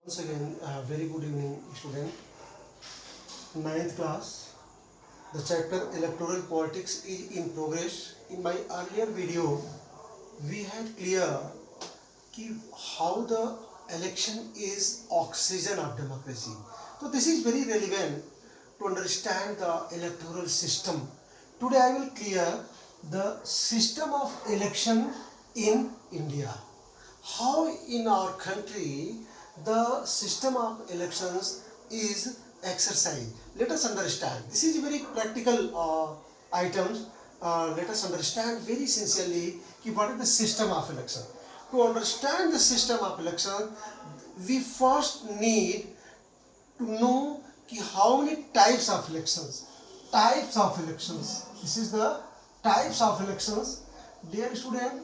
Once again, very good evening, student. Ninth class. The chapter Electoral Politics is in progress. In my earlier video, we had clear how the election is oxygen of democracy. So this is very relevant to understand the electoral system. Today I will clear the system of election in India. How in our country the system of elections is exercised. Let us understand. This is very practical items. Let us understand very sincerely what is the system of election. To understand the system of election, we first need to know how many types of elections. Types of elections. This is the types of elections. Dear student,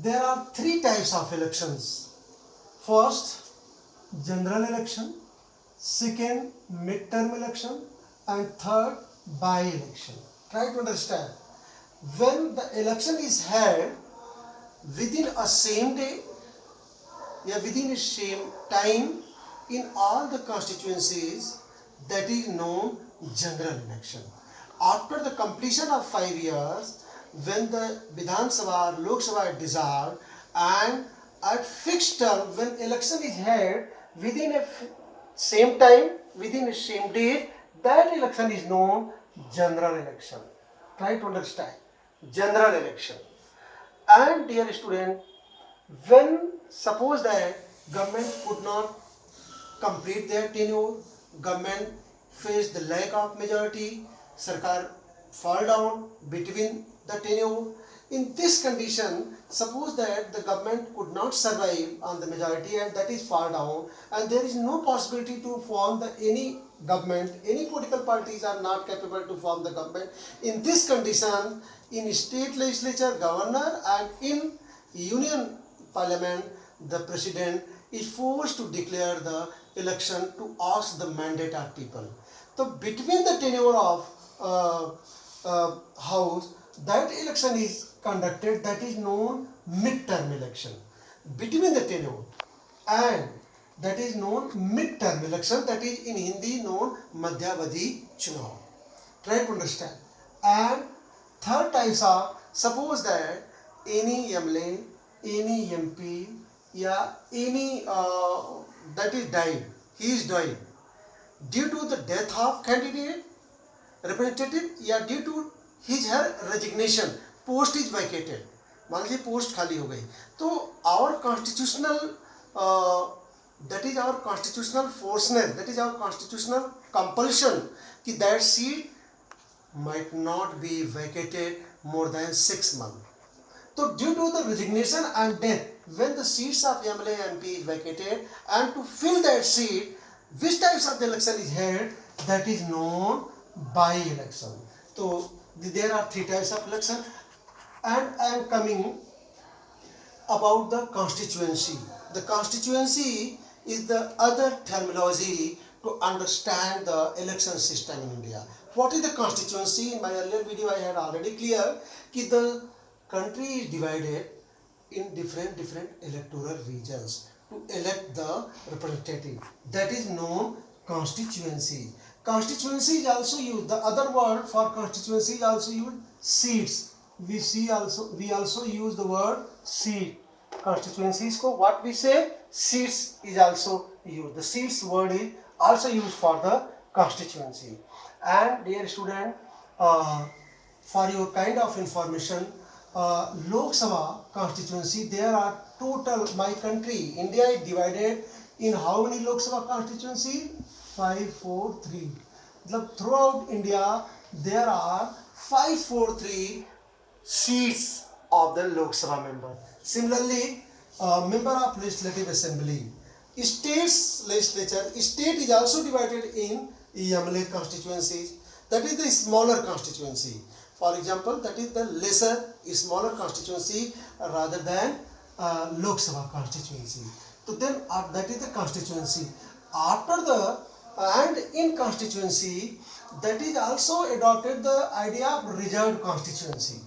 there are three types of elections. First, general election. Second, midterm election. And third, by-election. Try to understand. When the election is held within a same day, within a same time in all the constituencies, that is known general election. After the completion of 5 years, when the Vidhan Sabha, Lok Sabha is dissolved, and at fixed term, when election is held within a same time, within a same date, that election is known general election. Try to understand. General election. And dear student, when suppose that government could not complete their tenure, government faced the lack of majority, Sarkar fall down between the tenure. In this condition, suppose that the government could not survive on the majority and that is fall down, and there is no possibility to form any government, any political parties are not capable to form the government. In this condition, in state legislature, governor, and in union parliament, the president is forced to declare the election to ask the mandate of people. So between the tenure of house, that election is conducted, that is known midterm election. Between the tenure, and that is known midterm election, that is in Hindi known Madhyavadhi Chunav. Try to understand. And third types are, suppose that any MLA, any MP, any that is died, he is died due to the death of candidate, representative, due to his her resignation, post is vacated, मान लीजिए post खाली हो गई, तो our constitutional that is our constitutional forceness, that is our constitutional compulsion कि that seat might not be vacated more than 6 months. So due to the resignation and death, when the seats of MLA MP is vacated, and to fill that seat, which types of the election is held, that is known by-election. So there are three types of election, and I am coming about the constituency. The constituency is the other terminology to understand the election system in India. What is the constituency? In my earlier video I had already clear that the country is divided in different electoral regions to elect the representative. That is known constituency. Constituency is also used. The other word for constituency is also used seats. We also use the word seat. Constituencies ko what we say, seats is also used. The seats word is also used for the constituency. And dear student, for your kind of information, Lok Sabha constituency, there are total, my country, India is divided in how many Lok Sabha constituency? 543. Throughout India, there are 543 seats of the Lok Sabha member. Similarly, member of Legislative Assembly, states legislature, state is also divided in MLA constituencies. That is the smaller constituency. For example, that is the lesser, smaller constituency rather than Lok Sabha constituency. So then that is the constituency. After the and in constituency, that is also adopted the idea of reserved constituency.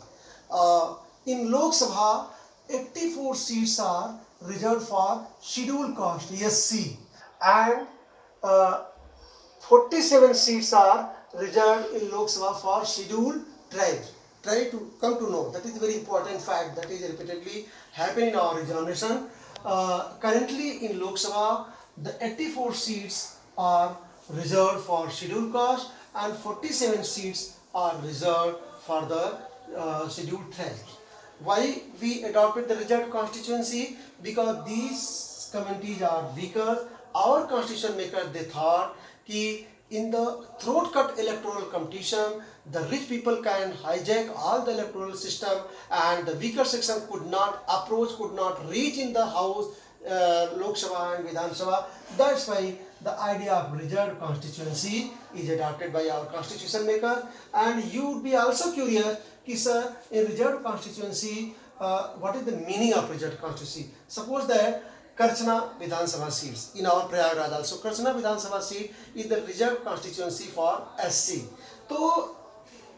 In Lok Sabha, 84 seats are reserved for scheduled caste, SC. and 47 seats are reserved in Lok Sabha for scheduled tribes. Try to come to know. That is a very important fact that is repeatedly happening in our examination. Currently in Lok Sabha, the 84 seats are reserved for scheduled caste and 47 seats are reserved for the scheduled tribes. Why we adopted the reserved constituency? Because these communities are weaker. Our constitution makers, they thought कि in the throat cut electoral competition, the rich people can hijack all the electoral system and the weaker section could not approach, could not reach in the house, Lok Sabha and Vidhan Sabha. That's why the idea of reserved constituency is adopted by our constitution maker. And you would be also curious, कि sir, in reserved constituency, what is the meaning of reserved constituency? Suppose that Karchana Vidhan Sabha seats in our Prayagraj also. Karchana Vidhan Sabha seat is the reserved constituency for SC. So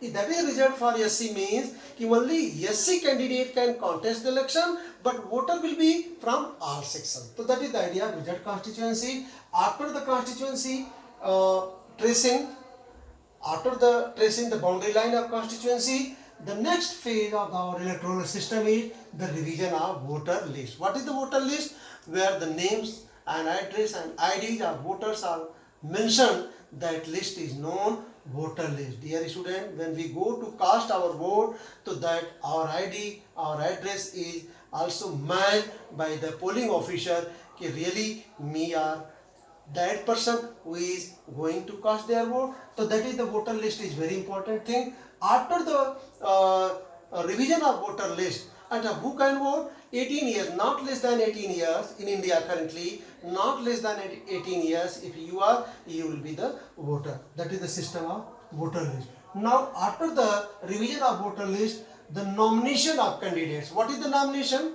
that is reserved for SC means कि only SC candidate can contest the election, but voter will be from all sections. So that is the idea of reserved constituency. After the constituency tracing, after the tracing the boundary line of constituency, the next phase of our electoral system is the revision of voter list. What is the voter list? Where the names and address and IDs of voters are mentioned, that list is known voter list. Dear student, when we go to cast our vote, so that our ID, our address is also matched by the polling officer, कि really me are that person who is going to cast their vote. So that is the voter list is very important thing. After the revision of voter list, and who can vote? 18 years, not less than 18 years in India currently, not less than 18 years. If you are, you will be the voter. That is the system of voter list. Now, after the revision of voter list, the nomination of candidates. What is the nomination?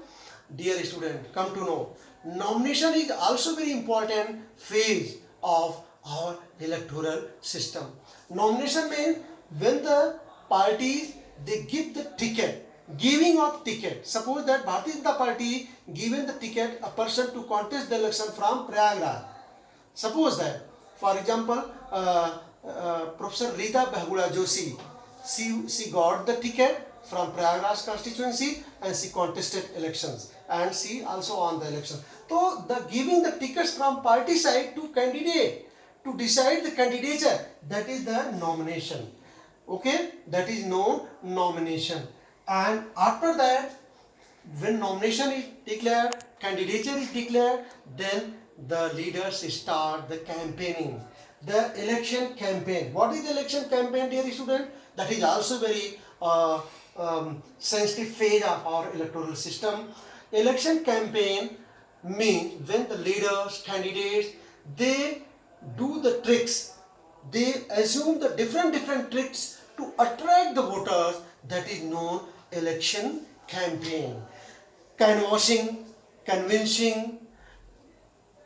Dear student, come to know. Nomination is also very important phase of our electoral system. Nomination means when the parties, they give the ticket, giving of ticket. Suppose that Bharatiya Janata Party given the ticket a person to contest the election from Prayagraj. Suppose that, for example, Professor Rita Bahugula Joshi, she got the ticket from Prayagraj constituency and she contested elections and she also won the election. So the giving the tickets from party side to candidate to decide the candidature, that is the nomination. Okay, that is known nomination. And after that, when nomination is declared, candidature is declared, then the leaders start the campaigning, the election campaign. What is the election campaign, dear student? That is also very sensitive phase of our electoral system. Election campaign means when the leaders, candidates, they do the tricks, they assume the different tricks to attract the voters. That is known election campaign. Canvassing, convincing,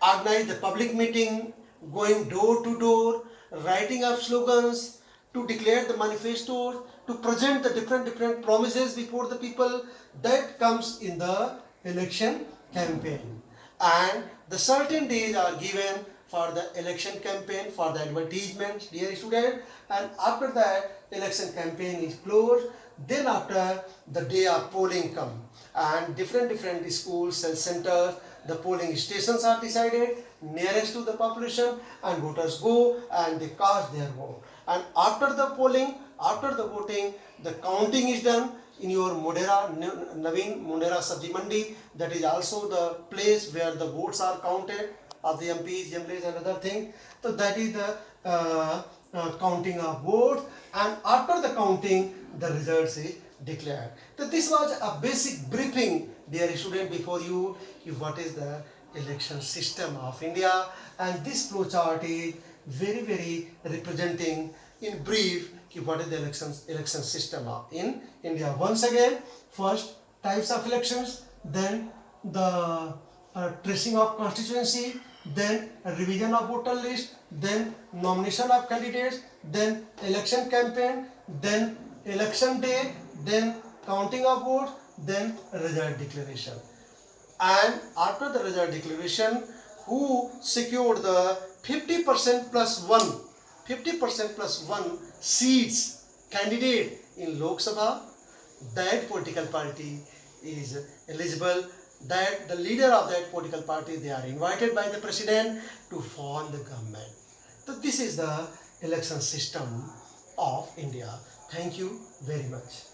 organize the public meeting, going door to door, writing up slogans, to declare the manifestos, to present the different promises before the people. That comes in the election campaign. And the certain days are given for the election campaign, for the advertisements, dear student. And after that, election campaign is closed. Then after, the day of polling come, and different schools, health centers, the polling stations are decided nearest to the population, and voters go and they cast their vote. And after the polling, after the voting, the counting is done in your Modhera, Naveen Modhera Sabji Mandi. That is also the place where the votes are counted of the MPs, MLAs and other things. So that is the counting of votes, and after the counting, the results is declared. So this was a basic briefing, dear student, before you, what is the election system of India, and this flowchart is very representing in brief what is the election system in India. Once again, first types of elections, then the tracing of constituency, then revision of voter list, then nomination of candidates, then election campaign, then election day, then counting of votes, then result declaration. And after the result declaration, who secured the 50% plus 1 seats candidate in Lok Sabha, that political party is eligible, that the leader of that political party, they are invited by the president to form the government. So this is the election system of India. Thank you very much.